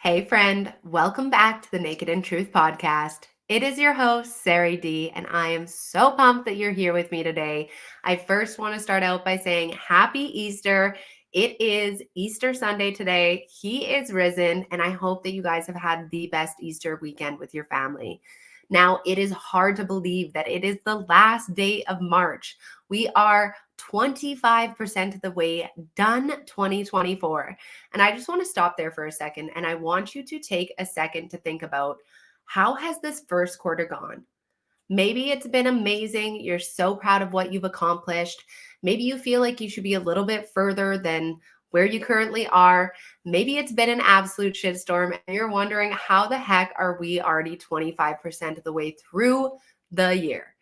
Hey friend, welcome back to the Naked and Truth podcast. It is your host, Sari D, and I am so pumped that you're here with me today. I first want to start out by saying Happy Easter. It is Easter Sunday today. He is risen, and I hope that you guys have had the best Easter weekend with your family. Now, it is hard to believe that it is the last day of March. We are 25% of the way done 2024. And I just want to stop there for a second. And I want you to take a second to think about, how has this first quarter gone? Maybe it's been amazing. You're so proud of what you've accomplished. Maybe you feel like you should be a little bit further than where you currently are. Maybe it's been an absolute shitstorm and you're wondering, how the heck are we already 25% of the way through the year?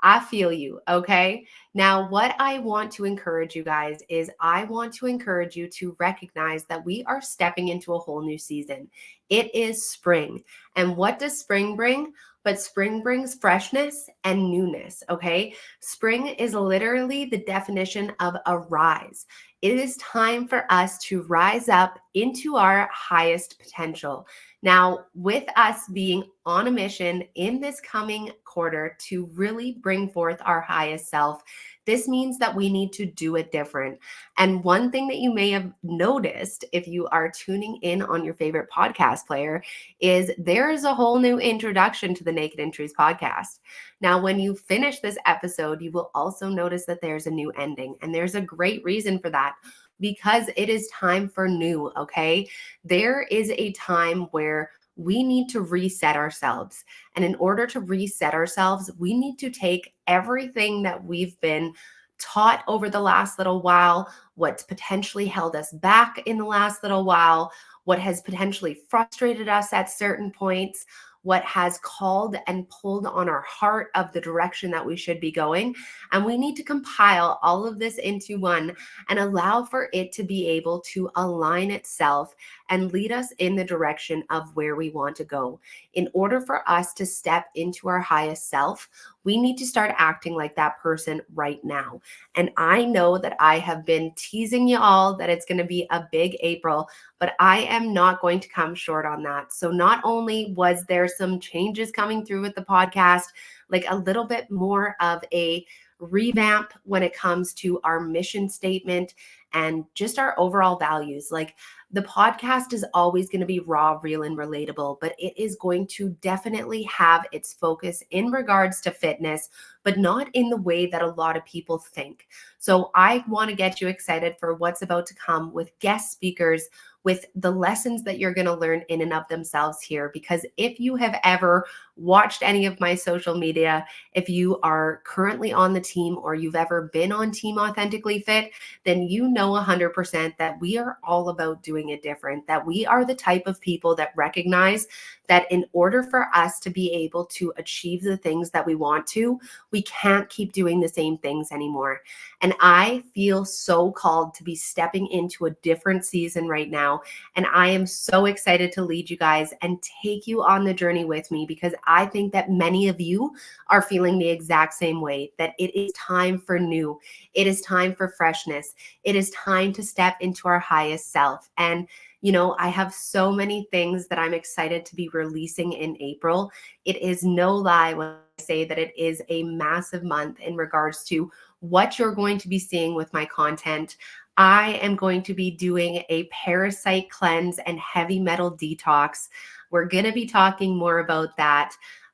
I feel you, okay? Now, what I want to encourage you guys is I want to encourage you to recognize that we are stepping into a whole new season. It is spring. And what does spring bring? But spring brings freshness and newness, okay? Spring is literally the definition of a rise. It is time for us to rise up into our highest potential. Now, with us being on a mission in this coming quarter to really bring forth our highest self, this means that we need to do it different. And one thing that you may have noticed if you are tuning in on your favorite podcast player is there is a whole new introduction to the Naked and Truth podcast. Now, when you finish this episode, you will also notice that there's a new ending, and there's a great reason for that. Because it is time for new, okay? There is a time where we need to reset ourselves. And in order to reset ourselves, we need to take everything that we've been taught over the last little while, what's potentially held us back in the last little while, what has potentially frustrated us at certain points, what has called and pulled on our heart of the direction that we should be going. And we need to compile all of this into one and allow for it to be able to align itself and lead us in the direction of where we want to go. In order for us to step into our highest self, we need to start acting like that person right now. And I know that I have been teasing you all that it's going to be a big April, but I am not going to come short on that. So not only was there some changes coming through with the podcast, like a little bit more of a revamp when it comes to our mission statement and just our overall values. Like, the podcast is always going to be raw, real, and relatable, but it is going to definitely have its focus in regards to fitness, but not in the way that a lot of people think. So I want to get you excited for what's about to come with guest speakers, with the lessons that you're going to learn in and of themselves here. Because if you have ever watched any of my social media, if you are currently on the team or you've ever been on Team Authentically Fit, then you know 100% that we are all about doing it different, that we are the type of people that recognize that in order for us to be able to achieve the things that we want to, we can't keep doing the same things anymore. And I feel so called to be stepping into a different season right now. And I am so excited to lead you guys and take you on the journey with me, because I think that many of you are feeling the exact same way, that it is time for new. It is time for freshness. It is time to step into our highest self. And I have so many things that I'm excited to be releasing in April. It is no lie when I say that it is a massive month in regards to what you're going to be seeing with my content. I am going to be doing a parasite cleanse and heavy metal detox. We're going to be talking more about that.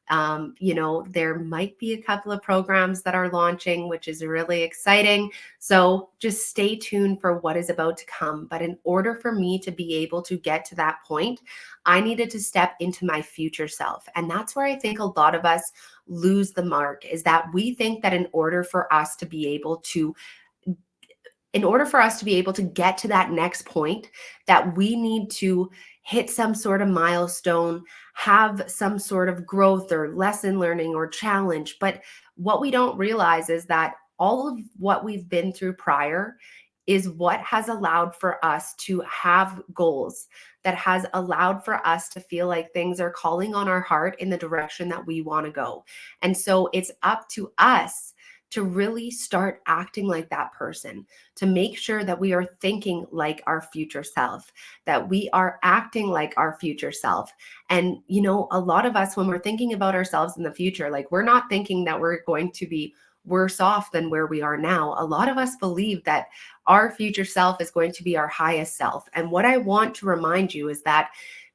There might be a couple of programs that are launching, which is really exciting. So just stay tuned for what is about to come. But in order for me to be able to get to that point, I needed to step into my future self. And that's where I think a lot of us lose the mark, is that we think that in order for us to be able to get to that next point, that we need to hit some sort of milestone, have some sort of growth or lesson learning or challenge. But what we don't realize is that all of what we've been through prior is what has allowed for us to have goals, that has allowed for us to feel like things are calling on our heart in the direction that we want to go. And so it's up to us to really start acting like that person, to make sure that we are thinking like our future self, that we are acting like our future self. And, a lot of us, when we're thinking about ourselves in the future, like we're not thinking that we're going to be worse off than where we are now. A lot of us believe that our future self is going to be our highest self. And what I want to remind you is that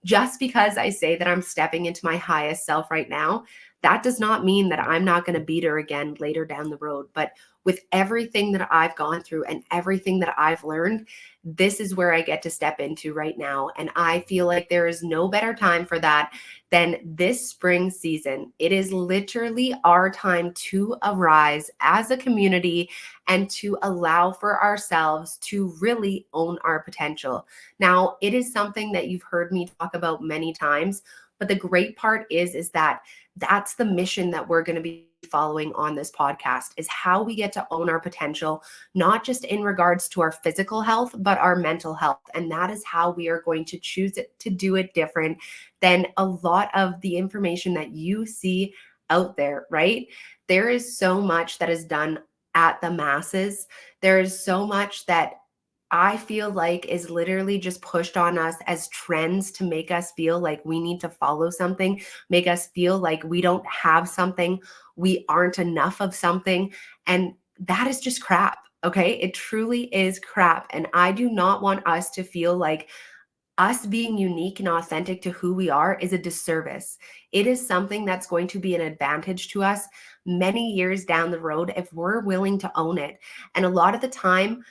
just because I say that I'm stepping into my highest self right now, that does not mean that I'm not going to beat her again later down the road. But with everything that I've gone through and everything that I've learned, this is where I get to step into right now. And I feel like there is no better time for that than this spring season. It is literally our time to arise as a community and to allow for ourselves to really own our potential. Now, it is something that you've heard me talk about many times, but the great part is that that's the mission that we're going to be following on this podcast, is how we get to own our potential, not just in regards to our physical health, but our mental health. And that is how we are going to choose to do it different than a lot of the information that you see out there, right? There is so much that is done at the masses. There is so much that I feel like is literally just pushed on us as trends to make us feel like we need to follow something, make us feel like we don't have something, we aren't enough of something. And that is just crap. Okay. It truly is crap. And I do not want us to feel like us being unique and authentic to who we are is a disservice. It is something that's going to be an advantage to us many years down the road if we're willing to own it. And a lot of the time,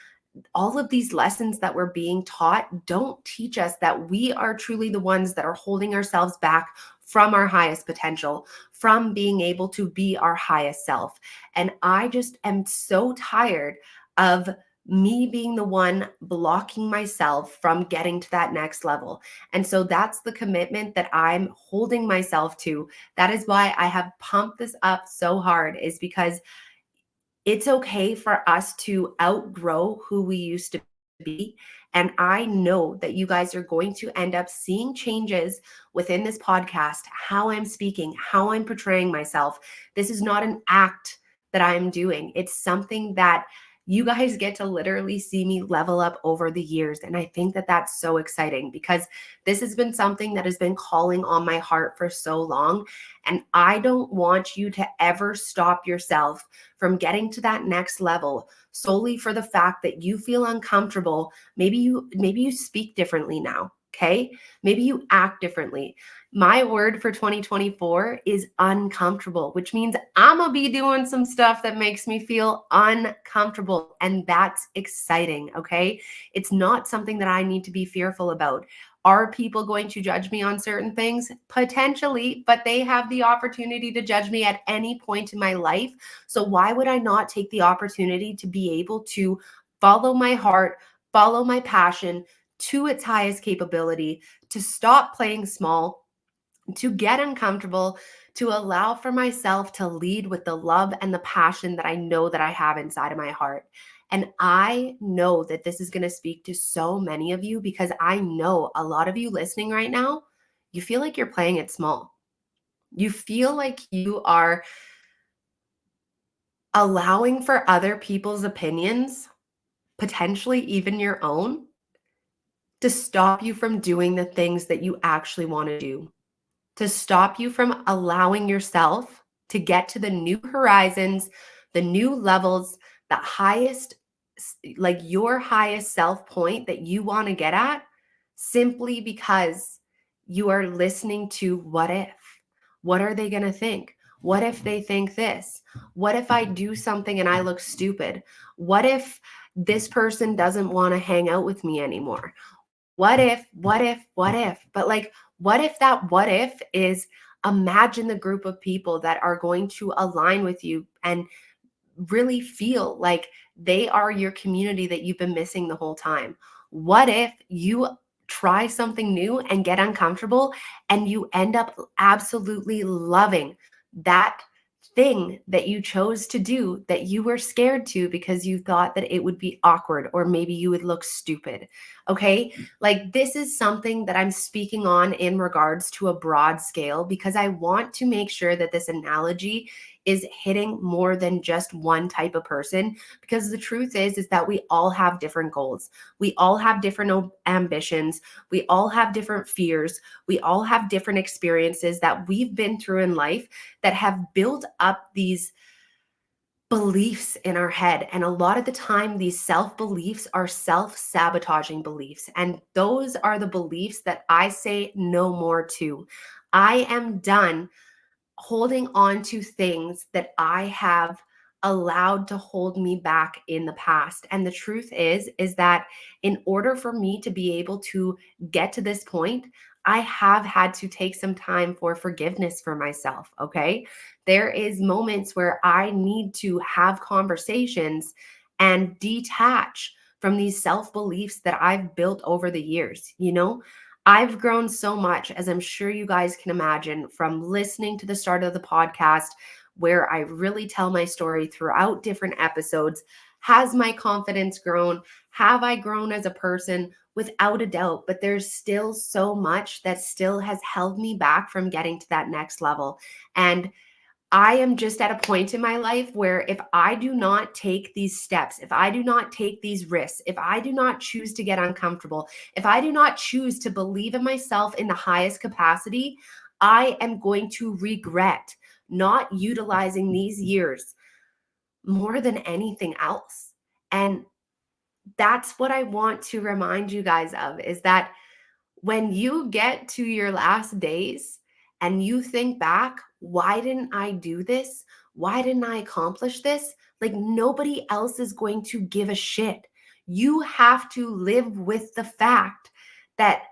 all of these lessons that we're being taught don't teach us that we are truly the ones that are holding ourselves back from our highest potential, from being able to be our highest self. And I just am so tired of me being the one blocking myself from getting to that next level. And so that's the commitment that I'm holding myself to. That is why I have pumped this up so hard, is because it's okay for us to outgrow who we used to be. And I know that you guys are going to end up seeing changes within this podcast, how I'm speaking, how I'm portraying myself. This is not an act that I'm doing. It's something that you guys get to literally see me level up over the years. And I think that that's so exciting, because this has been something that has been calling on my heart for so long. And I don't want you to ever stop yourself from getting to that next level solely for the fact that you feel uncomfortable. Maybe you speak differently now, okay? Maybe you act differently. My word for 2024 is uncomfortable, which means I'm going to be doing some stuff that makes me feel uncomfortable, and that's exciting, okay? It's not something that I need to be fearful about. Are people going to judge me on certain things? Potentially, but they have the opportunity to judge me at any point in my life. So why would I not take the opportunity to be able to follow my heart, follow my passion to its highest capability, to stop playing small, to get uncomfortable, to allow for myself to lead with the love and the passion that I know that I have inside of my heart. And I know that this is going to speak to so many of you, because I know a lot of you listening right now, you feel like you're playing it small. You feel like you are allowing for other people's opinions, potentially even your own, to stop you from doing the things that you actually want to do, to stop you from allowing yourself to get to the new horizons, the new levels, the highest, like your highest self point that you want to get at, simply because you are listening to what if? What are they going to think? What if they think this? What if I do something and I look stupid? What if this person doesn't want to hang out with me anymore? What if, what if, what if? But like, what if that what if is, imagine the group of people that are going to align with you and really feel like they are your community that you've been missing the whole time? What if you try something new and get uncomfortable and you end up absolutely loving that thing that you chose to do that you were scared to because you thought that it would be awkward or maybe you would look stupid? Okay. Like, this is something that I'm speaking on in regards to a broad scale, because I want to make sure that this analogy is hitting more than just one type of person, because the truth is that we all have different goals. We all have different ambitions. We all have different fears. We all have different experiences that we've been through in life that have built up these beliefs in our head. And a lot of the time, these self beliefs are self sabotaging beliefs. And those are the beliefs that I say no more to. I am done holding on to things that I have allowed to hold me back in the past. And the truth is that in order for me to be able to get to this point, I have had to take some time for forgiveness for myself, okay? There is moments where I need to have conversations and detach from these self-beliefs that I've built over the years, you know? I've grown so much, as I'm sure you guys can imagine, from listening to the start of the podcast, where I really tell my story throughout different episodes. Has my confidence grown? Have I grown as a person? Without a doubt, but there's still so much that still has held me back from getting to that next level. And I am just at a point in my life where if I do not take these steps, if I do not take these risks, if I do not choose to get uncomfortable, if I do not choose to believe in myself in the highest capacity, I am going to regret not utilizing these years more than anything else. And that's what I want to remind you guys of, is that when you get to your last days and you think back, why didn't I do this? Why didn't I accomplish this? Like, nobody else is going to give a shit. You have to live with the fact that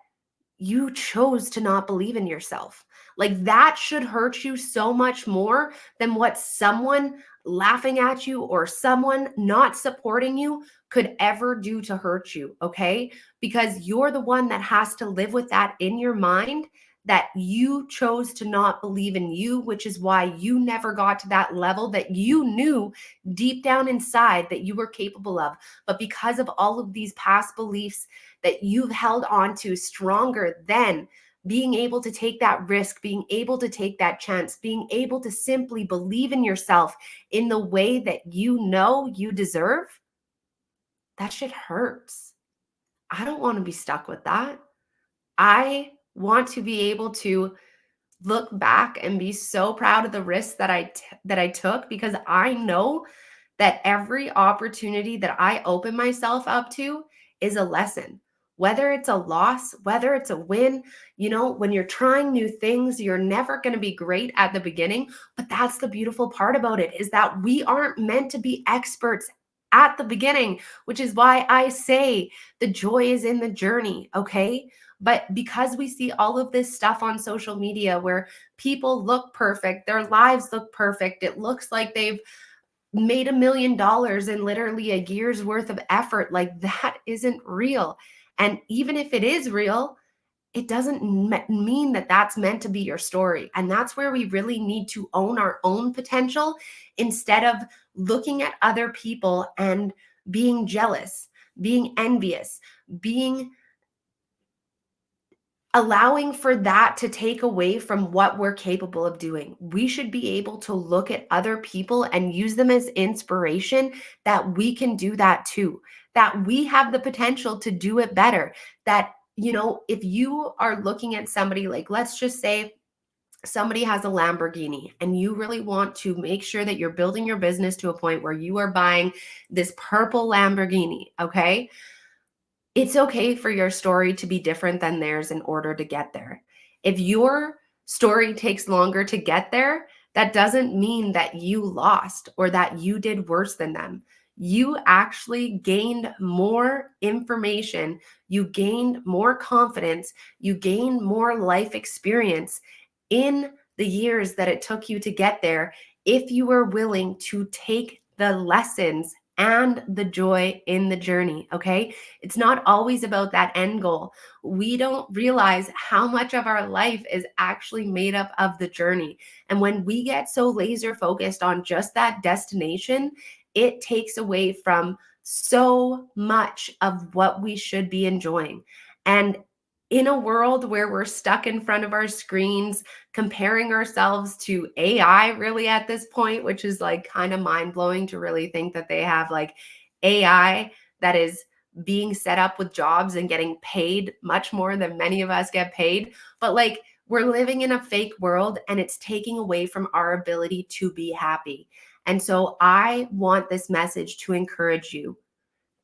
you chose to not believe in yourself. Like, that should hurt you so much more than what someone laughing at you or someone not supporting you could ever do to hurt you, okay? Because you're the one that has to live with that in your mind, that you chose to not believe in you, which is why you never got to that level that you knew deep down inside that you were capable of. But because of all of these past beliefs that you've held on to stronger than being able to take that risk, being able to take that chance, being able to simply believe in yourself in the way that you know you deserve, that shit hurts. I don't want to be stuck with that. I want to be able to look back and be so proud of the risks that I took, because I know that every opportunity that I open myself up to is a lesson. Whether it's a loss, whether it's a win, you know, when you're trying new things, you're never going to be great at the beginning, but that's the beautiful part about it, is that we aren't meant to be experts at the beginning, which is why I say the joy is in the journey, okay? But because we see all of this stuff on social media where people look perfect, their lives look perfect, it looks like they've made $1 million in literally a year's worth of effort. Like, that isn't real. And even if it is real, it doesn't mean that that's meant to be your story. And that's where we really need to own our own potential instead of looking at other people and being jealous, being envious, being allowing for that to take away from what we're capable of doing. We should be able to look at other people and use them as inspiration, that we can do that too, that we have the potential to do it better. That, you know, if you are looking at somebody, like, let's just say somebody has a Lamborghini and you really want to make sure that you're building your business to a point where you are buying this purple Lamborghini, okay? It's okay for your story to be different than theirs in order to get there. If your story takes longer to get there, that doesn't mean that you lost or that you did worse than them. You actually gained more information, you gained more confidence, you gained more life experience in the years that it took you to get there, if you were willing to take the lessons and the joy in the journey, okay? It's not always about that end goal. We don't realize how much of our life is actually made up of the journey. And when we get so laser focused on just that destination, it takes away from so much of what we should be enjoying. And in a world where we're stuck in front of our screens, comparing ourselves to AI really at this point, which is like kind of mind blowing to really think that they have like AI that is being set up with jobs and getting paid much more than many of us get paid. But like, we're living in a fake world and it's taking away from our ability to be happy. And so I want this message to encourage you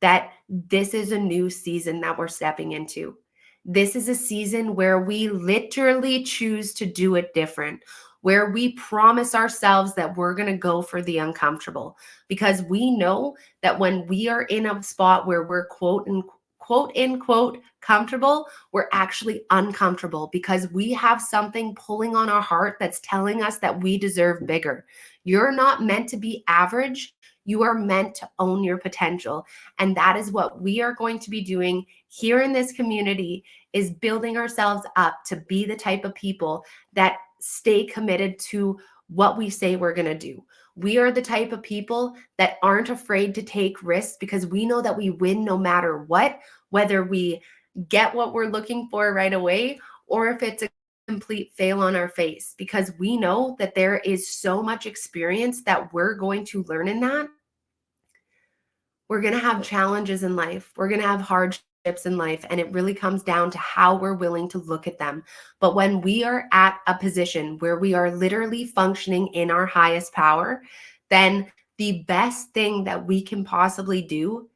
that this is a new season that we're stepping into. This is a season where we literally choose to do it different, where we promise ourselves that we're going to go for the uncomfortable because we know that when we are in a spot where we're quote unquote comfortable, we're actually uncomfortable because we have something pulling on our heart that's telling us that we deserve bigger. You're not meant to be average. You are meant to own your potential. And that is what we are going to be doing here in this community, is building ourselves up to be the type of people that stay committed to what we say we're going to do. We are the type of people that aren't afraid to take risks because we know that we win no matter what, whether we get what we're looking for right away or if it's a complete fail on our face, because we know that there is so much experience that we're going to learn in that. We're going to have challenges in life. We're going to have hardships in life. And it really comes down to how we're willing to look at them. But when we are at a position where we are literally functioning in our highest power, then the best thing that we can possibly do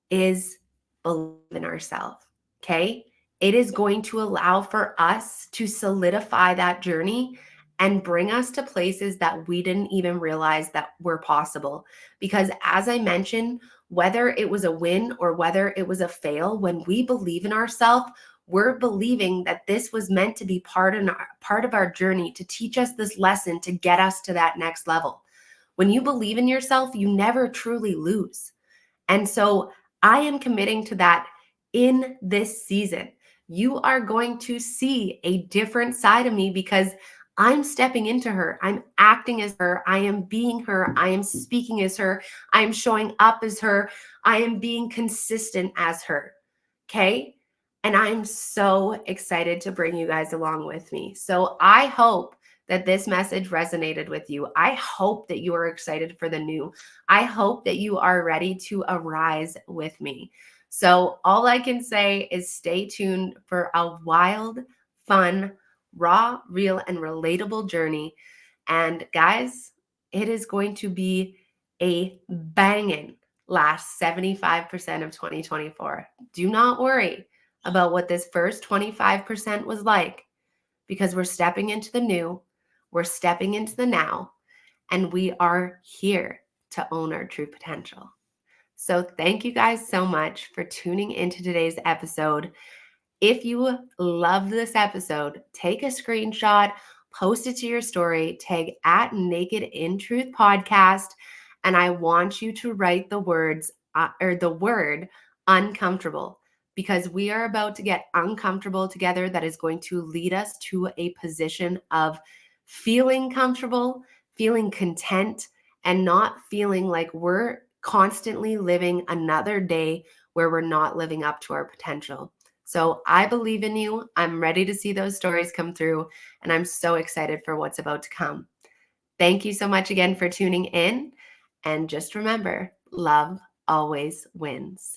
is believe in ourselves. Okay. It is going to allow for us to solidify that journey and bring us to places that we didn't even realize that were possible. Because as I mentioned, whether it was a win or whether it was a fail, when we believe in ourselves, we're believing that this was meant to be part of our journey to teach us this lesson to get us to that next level. When you believe in yourself, you never truly lose. And so I am committing to that in this season. You are going to see a different side of me because I'm stepping into her. I'm acting as her. I am being her. I am speaking as her. I am showing up as her. I am being consistent as her. Okay. And I'm so excited to bring you guys along with me. So I hope that this message resonated with you. I hope that you are excited for the new. I hope that you are ready to arise with me. So all I can say is stay tuned for a wild, fun, raw, real, and relatable journey. And guys, it is going to be a banging last 75% of 2024. Do not worry about what this first 25% was like, because we're stepping into the new, we're stepping into the now, and we are here to own our true potential. So thank you guys so much for tuning into today's episode. If you loved this episode, take a screenshot, post it to your story, tag at Naked in Truth Podcast, and I want you to write the words or the word uncomfortable, because we are about to get uncomfortable together. That is going to lead us to a position of feeling comfortable, feeling content, and not feeling like we're constantly living another day where we're not living up to our potential. So I believe in you. I'm ready to see those stories come through, and I'm so excited for what's about to come. Thank you so much again for tuning in. And just remember, love always wins.